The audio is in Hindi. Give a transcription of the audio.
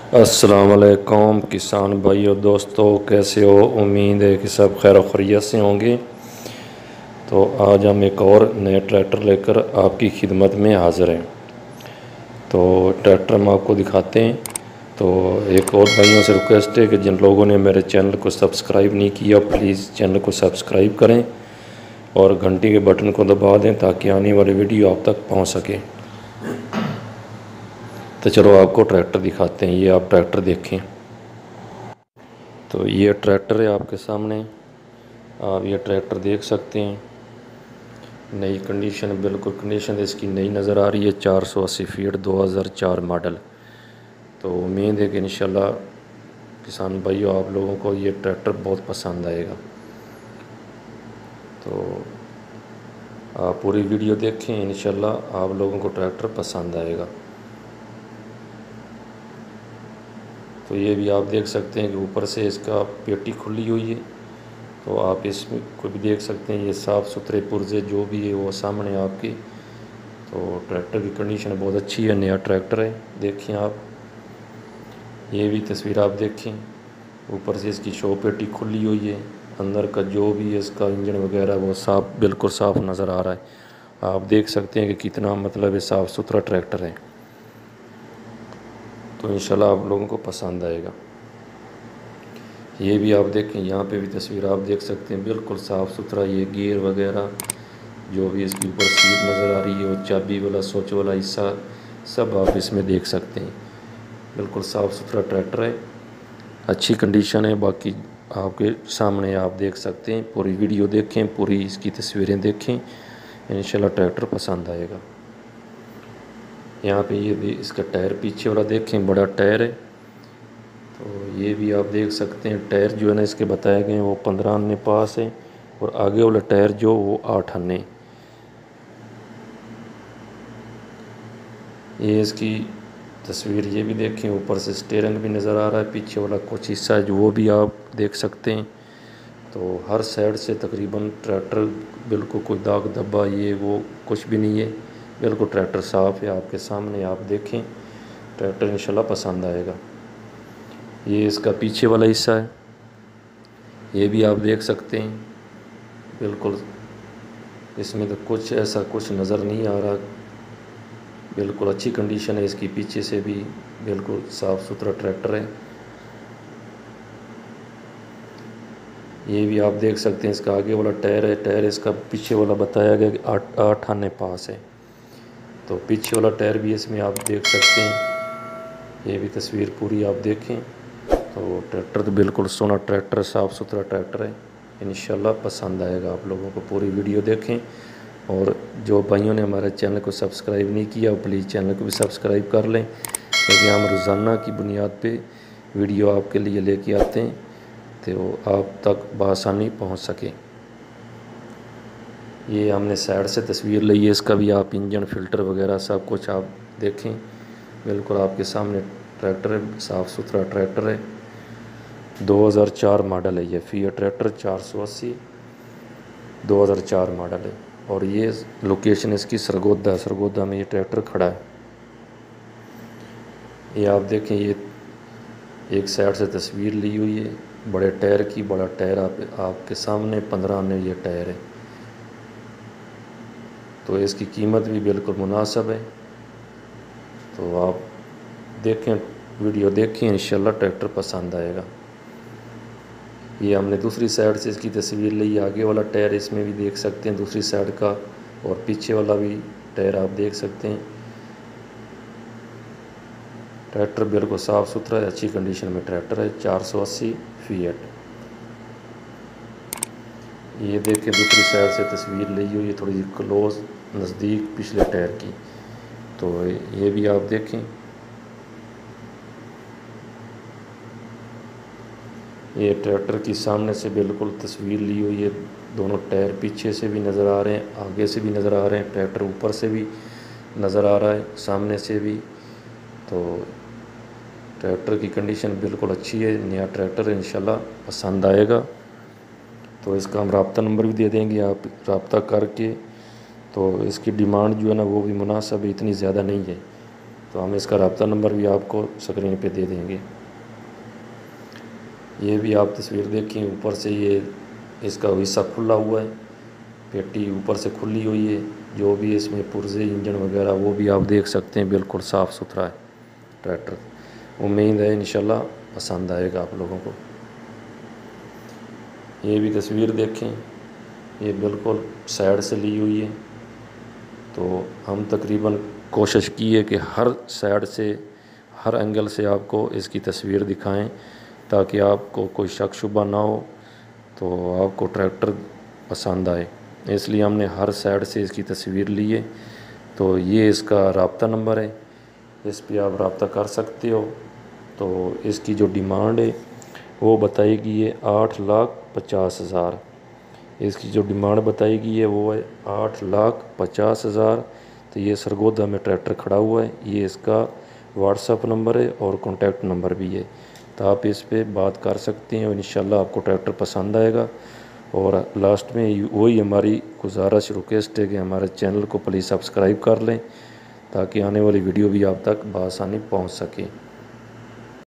अस्सलाम वालेकुम किसान भाइयों दोस्तों, कैसे हो? उम्मीद है कि सब खैर खैरियत से होंगे। तो आज हम एक और नए ट्रैक्टर लेकर आपकी खिदमत में हाज़िर हैं। तो ट्रैक्टर हम आपको दिखाते हैं। तो एक और भाइयों से रिक्वेस्ट है कि जिन लोगों ने मेरे चैनल को सब्सक्राइब नहीं किया, प्लीज़ चैनल को सब्सक्राइब करें और घंटी के बटन को दबा दें ताकि आने वाली वीडियो आप तक पहुँच सके। तो चलो आपको ट्रैक्टर दिखाते हैं। ये आप ट्रैक्टर देखें। तो ये ट्रैक्टर है आपके सामने, आप ये ट्रैक्टर देख सकते हैं। नई कंडीशन, बिल्कुल कंडीशन इसकी नई नज़र आ रही है। 480 फीट 2004 मॉडल। तो उम्मीद है कि इंशाल्लाह किसान भाइयों आप लोगों को ये ट्रैक्टर बहुत पसंद आएगा। तो आप पूरी वीडियो देखें, इंशाल्लाह आप लोगों को ट्रैक्टर पसंद आएगा। तो ये भी आप देख सकते हैं कि ऊपर से इसका पेटी खुली हुई है। तो आप इसमें को भी देख सकते हैं, ये साफ़ सुथरे पुर्जे जो भी है वो सामने आपकी। तो ट्रैक्टर की कंडीशन बहुत अच्छी है, नया ट्रैक्टर है। देखिए आप, ये भी तस्वीर आप देखें। ऊपर से इसकी शो पेटी खुली हुई है, अंदर का जो भी है इसका इंजन वगैरह वो साफ़, बिल्कुल साफ़ नज़र आ रहा है। आप देख सकते हैं कि कितना मतलब है साफ़ सुथरा ट्रैक्टर है। तो इंशाल्लाह आप लोगों को पसंद आएगा। ये भी आप देखें, यहाँ पे भी तस्वीर आप देख सकते हैं, बिल्कुल साफ़ सुथरा। ये गियर वगैरह जो भी इसके ऊपर सीट नज़र आ रही है, वो चाबी वाला स्विच वाला हिस्सा सब आप इसमें देख सकते हैं। बिल्कुल साफ़ सुथरा ट्रैक्टर है, अच्छी कंडीशन है। बाकी आपके सामने आप देख सकते हैं। पूरी वीडियो देखें, पूरी इसकी तस्वीरें देखें, इंशाल्लाह ट्रैक्टर पसंद आएगा। यहाँ पे ये भी इसका टायर पीछे वाला देखें, बड़ा टायर है। तो ये भी आप देख सकते हैं, टायर जो है ना इसके बताए गए हैं वो 15 आने पास है, और आगे वाला टायर जो वो 8 आने। ये इसकी तस्वीर ये भी देखें, ऊपर से स्टीयरिंग भी नज़र आ रहा है, पीछे वाला कुछ हिस्सा है जो वो भी आप देख सकते हैं। तो हर साइड से तकरीबन ट्रैक्टर बिल्कुल कोई दाग धब्बा ये वो कुछ भी नहीं है, बिल्कुल ट्रैक्टर साफ़ है। आपके सामने आप देखें, ट्रैक्टर इंशाल्लाह पसंद आएगा। ये इसका पीछे वाला हिस्सा है, ये भी आप देख सकते हैं। बिल्कुल इसमें तो कुछ ऐसा कुछ नज़र नहीं आ रहा, बिल्कुल अच्छी कंडीशन है इसकी। पीछे से भी बिल्कुल साफ़ सुथरा ट्रैक्टर है। ये भी आप देख सकते हैं, इसका आगे वाला टायर है, टायर इसका पीछे वाला बताया गया कि 8 आने पास है। तो पीछे वाला टायर भी इसमें आप देख सकते हैं। ये भी तस्वीर पूरी आप देखें। तो ट्रैक्टर तो बिल्कुल सोना ट्रैक्टर, साफ़ सुथरा ट्रैक्टर है। इंशाल्लाह पसंद आएगा आप लोगों को। पूरी वीडियो देखें, और जो भाइयों ने हमारे चैनल को सब्सक्राइब नहीं किया वो प्लीज़ चैनल को भी सब्सक्राइब कर लें, क्योंकि हम रोज़ाना की बुनियाद पे वीडियो आपके लिए लेके आते हैं तो आप तक बआसानी पहुंच सके। ये हमने साइड से तस्वीर ली है, इसका भी आप इंजन फ़िल्टर वगैरह सब कुछ आप देखें। बिल्कुल आपके सामने ट्रैक्टर है, साफ़ सुथरा ट्रैक्टर है। 2004 मॉडल है ये फिएट ट्रैक्टर, 480 2004 मॉडल है। और ये लोकेशन इसकी सरगोदा, सरगोदा में ये ट्रैक्टर खड़ा है। ये आप देखें, ये एक साइड से तस्वीर ली हुई है बड़े टायर की। बड़ा टायर आपके सामने 15 आने ये टायर है। तो इसकी कीमत भी बिल्कुल मुनासिब है। तो आप देखें, वीडियो देखें, इंशाल्लाह ट्रैक्टर पसंद आएगा। ये हमने दूसरी साइड से इसकी तस्वीर ली। आगे वाला टायर इसमें भी देख सकते हैं दूसरी साइड का, और पीछे वाला भी टायर आप देख सकते हैं। ट्रैक्टर बिल्कुल साफ़ सुथरा है, अच्छी कंडीशन में ट्रैक्टर है। 480 फीएट। ये देखें, दूसरी साइड से तस्वीर ली हुई है थोड़ी क्लोज, नज़दीक पिछले टायर की। तो ये भी आप देखें। ये ट्रैक्टर की सामने से बिल्कुल तस्वीर ली हुई है। दोनों टायर पीछे से भी नज़र आ रहे हैं, आगे से भी नज़र आ रहे हैं। ट्रैक्टर ऊपर से भी नज़र आ रहा है, सामने से भी। तो ट्रैक्टर की कंडीशन बिल्कुल अच्छी है, नया ट्रैक्टर है, इंशाल्लाह पसंद आएगा। तो इसका हम रब्ता नंबर भी दे देंगे, आप रब्ता करके। तो इसकी डिमांड जो है ना वो भी मुनासिब है, इतनी ज़्यादा नहीं है। तो हम इसका रब्ता नंबर भी आपको स्क्रीन पे दे देंगे। ये भी आप तस्वीर देखें, ऊपर से ये इसका हिस्सा खुला हुआ है, पेटी ऊपर से खुली हुई है। जो भी इसमें पुर्जे इंजन वगैरह वो भी आप देख सकते हैं, बिल्कुल साफ़ सुथरा है ट्रैक्टर। उम्मीद है इंशाल्लाह पसंद आएगा आप लोगों को। ये भी तस्वीर देखें, ये बिल्कुल साइड से ली हुई है। तो हम तकरीबन कोशिश की है कि हर साइड से, हर एंगल से आपको इसकी तस्वीर दिखाएं, ताकि आपको कोई शक शुबा ना हो, तो आपको ट्रैक्टर पसंद आए। इसलिए हमने हर साइड से इसकी तस्वीर ली है। तो ये इसका रब्ता नंबर है, इस पर आप रब्ता कर सकते हो। तो इसकी जो डिमांड है वो बताएगी है 8,50,000। इसकी जो डिमांड बताई गई है वो है 8,50,000। तो ये सरगोदा में ट्रैक्टर खड़ा हुआ है। ये इसका व्हाट्सअप नंबर है और कॉन्टैक्ट नंबर भी है, तो आप इस पे बात कर सकते हैं और इंशाल्लाह आपको ट्रैक्टर पसंद आएगा। और लास्ट में वही हमारी गुजारिश रिक्वेस्ट है कि हमारे चैनल को प्लीज़ सब्सक्राइब कर लें, ताकि आने वाली वीडियो भी आप तक बआसानी पहुंच सके।